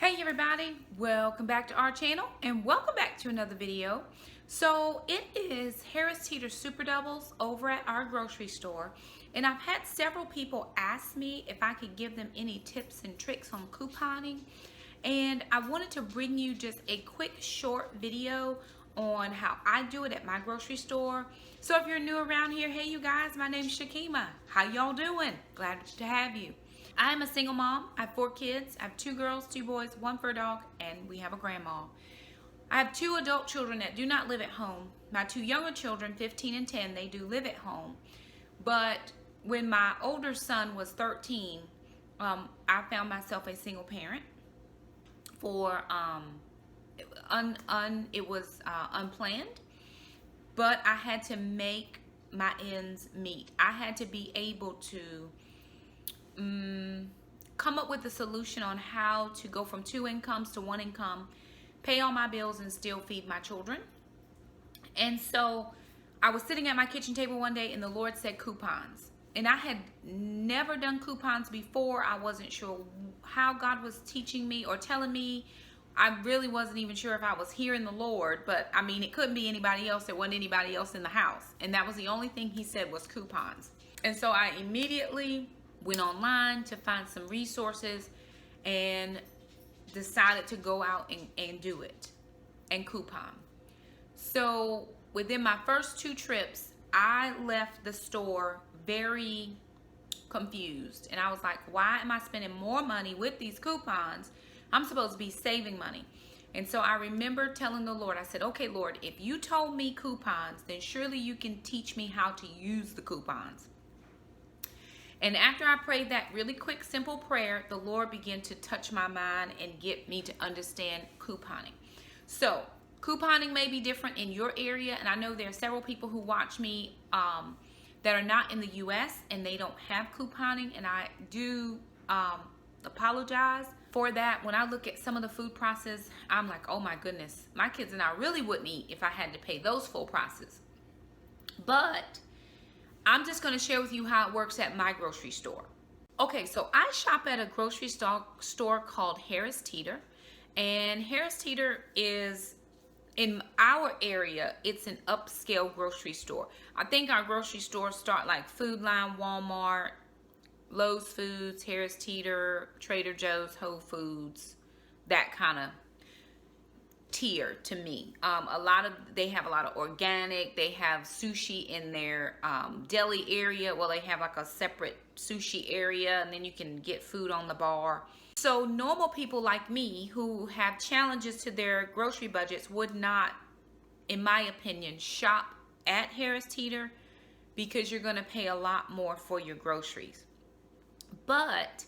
Hey everybody, welcome back to our channel and welcome back to another video. So it is Harris Teeter Super Doubles over at our grocery store, and I've had several people ask me if I could give them any tips and tricks on couponing, and I wanted to bring you just a quick short video on how I do it at my grocery store. So if you're new around here, hey you guys, my name's Shakema. How y'all doing? Glad to have you. I am a single mom. I have 4 kids. I have 2 girls, 2 boys, 1 fur dog, and we have a grandma. I have 2 adult children that do not live at home. My 2 younger children, 15 and 10, they do live at home. But when my older son was 13, I found myself a single parent for it was unplanned, but I had to make my ends meet. I had to be able to come up with a solution on how to go from 2 incomes to 1 income, pay all my bills, and still feed my children. And so I was sitting at my kitchen table one day and the Lord said coupons. And I had never done coupons before. I wasn't sure how God was teaching me or telling me. I really wasn't even sure if I was hearing the Lord, but I mean, it couldn't be anybody else. There wasn't anybody else in the house. And that was the only thing he said was coupons. And so I immediately went online to find some resources and decided to go out and do it and coupon. So within my first 2 trips, I left the store very confused. And I was like, why am I spending more money with these coupons? I'm supposed to be saving money. And so I remember telling the Lord, I said, okay, Lord, if you told me coupons, then surely you can teach me how to use the coupons. And after I prayed that really quick, simple prayer, the Lord began to touch my mind and get me to understand couponing. So couponing may be different in your area, and I know there are several people who watch me that are not in the U.S. and they don't have couponing, and I do apologize for that. When I look at some of the food prices, I'm like, oh my goodness, my kids and I really wouldn't eat if I had to pay those full prices. But I'm just going to share with you how it works at my grocery store. Okay, so I shop at a grocery store called Harris Teeter. And Harris Teeter is, in our area, it's an upscale grocery store. I think our grocery stores start like Food Line, Walmart, Lowe's Foods, Harris Teeter, Trader Joe's, Whole Foods, that kind of tier to me. They have a lot of organic. They have sushi in their deli area. Well, they have like a separate sushi area, and then you can get food on the bar. So normal people like me who have challenges to their grocery budgets would not, in my opinion, shop at Harris Teeter because you're going to pay a lot more for your groceries. But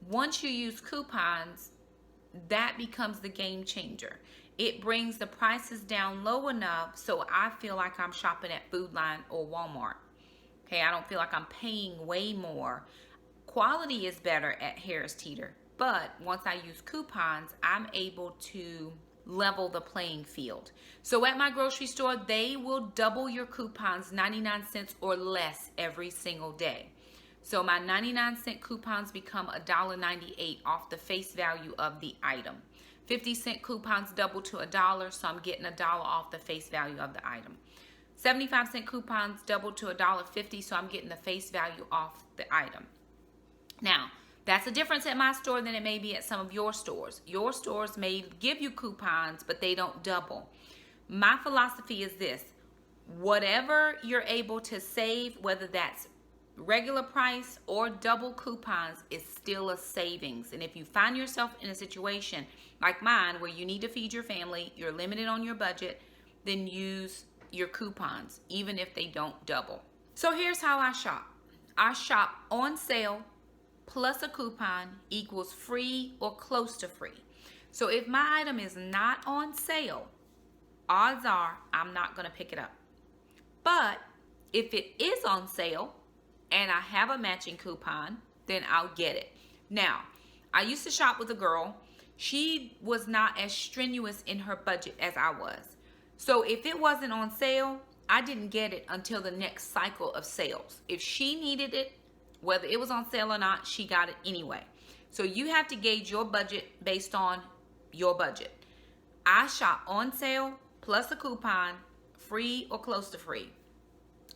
once you use coupons, that becomes the game changer. It brings the prices down low enough so I feel like I'm shopping at Food Line or Walmart. Okay, I don't feel like I'm paying way more. Quality is better at Harris Teeter, but once I use coupons, I'm able to level the playing field. So at my grocery store, they will double your coupons 99 cents or less every single day. So my 99-cent coupons become $1.98 off the face value of the item. 50-cent coupons double to $1, so I'm getting $1 off the face value of the item. 75-cent coupons double to $1.50, so I'm getting the face value off the item. Now, that's a difference at my store than it may be at some of your stores. Your stores may give you coupons, but they don't double. My philosophy is this: whatever you're able to save, whether that's regular price or double coupons, is still a savings. And if you find yourself in a situation like mine where you need to feed your family, you're limited on your budget, then use your coupons even if they don't double. So here's how I shop. I shop on sale plus a coupon equals free or close to free. So if my item is not on sale, odds are I'm not going to pick it up. But if it is on sale and I have a matching coupon, then I'll get it. Now, I used to shop with a girl. She was not as strenuous in her budget as I was. So if it wasn't on sale, I didn't get it until the next cycle of sales. If she needed it, whether it was on sale or not, she got it anyway. So you have to gauge your budget based on your budget. I shop on sale plus a coupon, free or close to free.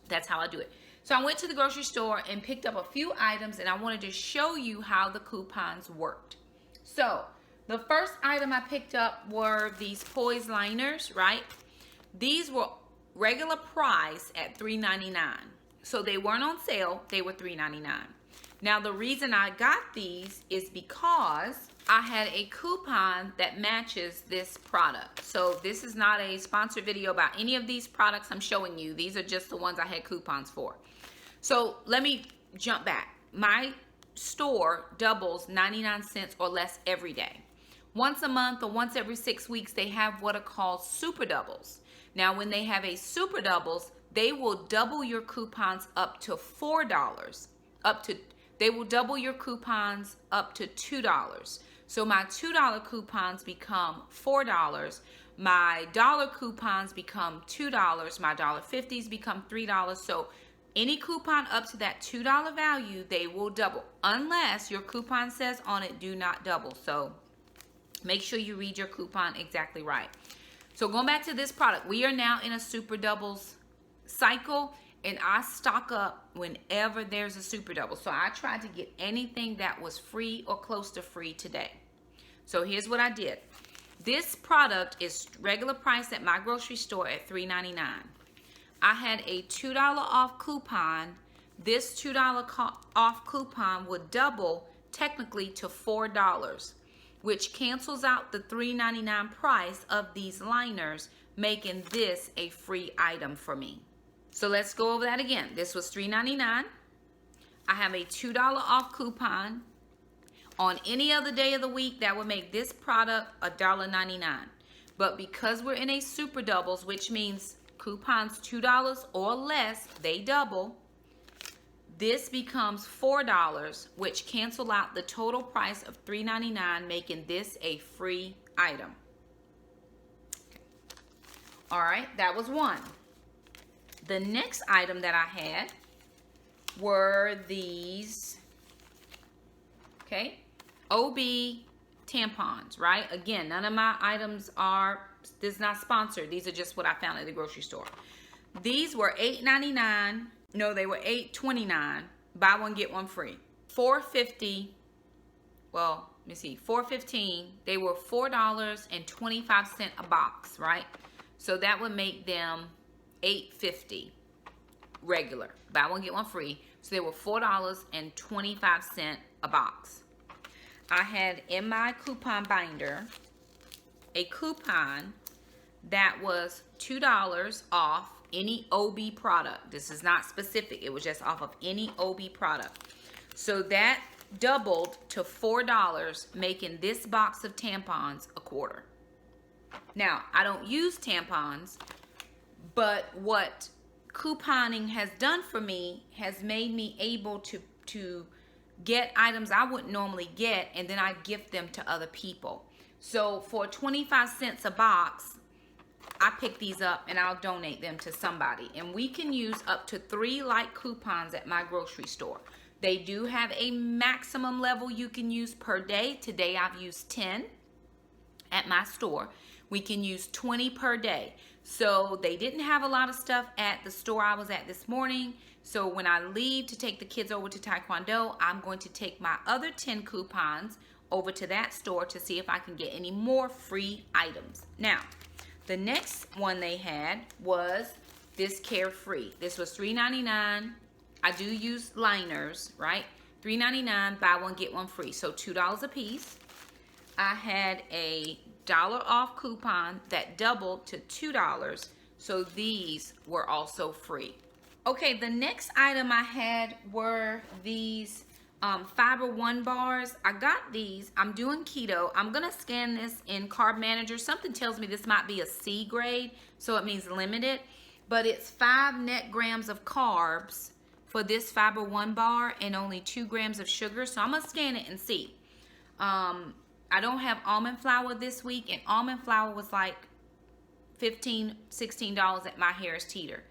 That's how I do it. So I went to the grocery store and picked up a few items, and I wanted to show you how the coupons worked. So the first item I picked up were these poise liners, right? These were regular price at $3.99. So they weren't on sale, they were $3.99. Now the reason I got these is because I had a coupon that matches this product. So this is not a sponsored video about any of these products I'm showing you. These are just the ones I had coupons for. So let me jump back. My store doubles 99 cents or less every day. Once a month or once every 6 weeks, they have what are called super doubles. Now, when they have a super doubles, they will double your coupons up to $4. They will double your coupons up to $2. So my $2 coupons become $4. My dollar coupons become $2. My $1.50s become $3. So any coupon up to that $2 value, they will double, unless your coupon says on it, do not double. So make sure you read your coupon exactly right. So going back to this product, we are now in a super doubles cycle, and I stock up whenever there's a super double. So I tried to get anything that was free or close to free today. So here's what I did. This product is regular price at my grocery store at $3.99. I had a $2 off coupon. This $2 off coupon would double technically to $4, which cancels out the $3.99 price of these liners, making this a free item for me. So let's go over that again. This was $3.99. I have a $2 off coupon. On any other day of the week, that would make this product $1.99. But because we're in a super doubles, which means coupons $2 or less, they double. This becomes $4, which cancel out the total price of $3.99, making this a free item. All right, that was one. The next item that I had were these, okay, OB tampons, right? Again, none of my items are, this is not sponsored. These are just what I found at the grocery store. These were $8.99. No, they were $8.29. Buy one, get one free. $4.50. Well, let me see. $4.15. They were $4.25 a box, right? So that would make them $8.50 regular. Buy one, get one free. So they were $4.25 a box. I had in my coupon binder a coupon that was $2 off any OB product. This is not specific. It was just off of any OB product. So that doubled to $4, making this box of tampons a quarter. Now, I don't use tampons, but what couponing has done for me has made me able to get items I wouldn't normally get, and then I gift them to other people. So for 25 cents a box, I pick these up and I'll donate them to somebody. And we can use up to 3 like coupons at my grocery store. They do have a maximum level you can use per day. Today I've used 10 at my store. We can use 20 per day. So they didn't have a lot of stuff at the store I was at this morning. So when I leave to take the kids over to Taekwondo, I'm going to take my other 10 coupons over to that store to see if I can get any more free items. Now, the next one they had was this Carefree. This was $3.99. I do use liners, right? $3.99, buy one, get one free. So $2 a piece. I had a $1 off coupon that doubled to $2. So these were also free. Okay, the next item I had were these Fiber One bars. I got these. I'm doing keto. I'm going to scan this in Carb Manager. Something tells me this might be a C grade, so it means limited. But it's 5 net grams of carbs for this Fiber One bar and only 2 grams of sugar. So I'm going to scan it and see. I don't have almond flour this week, and almond flour was like $15, $16 at my Harris Teeter.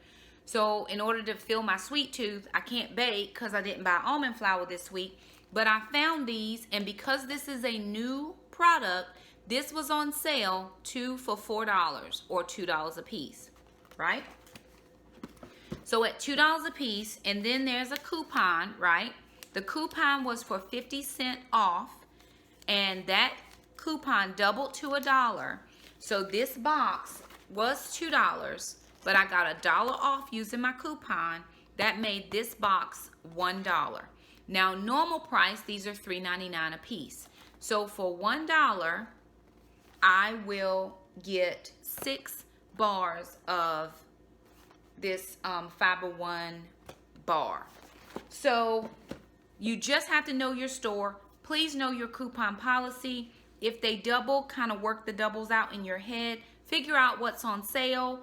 So in order to fill my sweet tooth, I can't bake because I didn't buy almond flour this week. But I found these, and because this is a new product, This was on sale, 2 for $4 or $2 a piece, right? So at $2 a piece, and then there's a coupon, right? The coupon was for 50 cents off, and that coupon doubled to $1. So this box was $2, but I got $1 off using my coupon. That made this box $1. Now, normal price, these are $3.99 a piece. So for $1, I will get 6 bars of this Fiber One bar. So you just have to know your store. Please know your coupon policy. If they double, kind of work the doubles out in your head. Figure out what's on sale.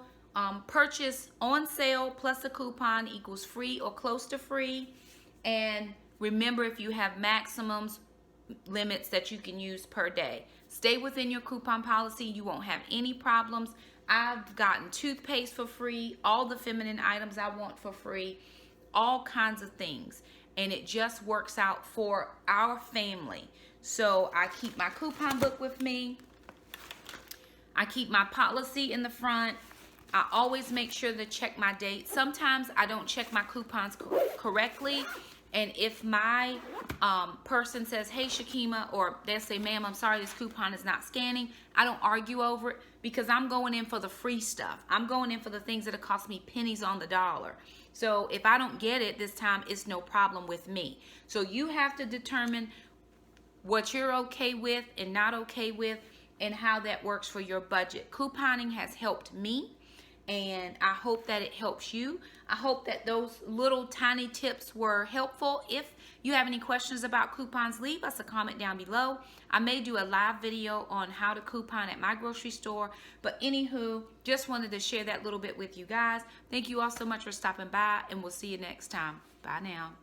Purchase on sale plus a coupon equals free or close to free. And remember, if you have maximums, limits that you can use per day. Stay within your coupon policy. You won't have any problems. I've gotten toothpaste for free, all the feminine items I want for free, all kinds of things. And it just works out for our family. So I keep my coupon book with me. I keep my policy in the front. I always make sure to check my date. Sometimes I don't check my coupons correctly. And if my person says, hey, Shakema, or they'll say, ma'am, I'm sorry, this coupon is not scanning, I don't argue over it because I'm going in for the free stuff. I'm going in for the things that cost me pennies on the dollar. So if I don't get it this time, it's no problem with me. So you have to determine what you're okay with and not okay with and how that works for your budget. Couponing has helped me, and I hope that it helps you. I hope that those little tiny tips were helpful. If you have any questions about coupons, leave us a comment down below. I may do a live video on how to coupon at my grocery store. But anywho, just wanted to share that little bit with you guys. Thank you all so much for stopping by, and we'll see you next time. Bye now.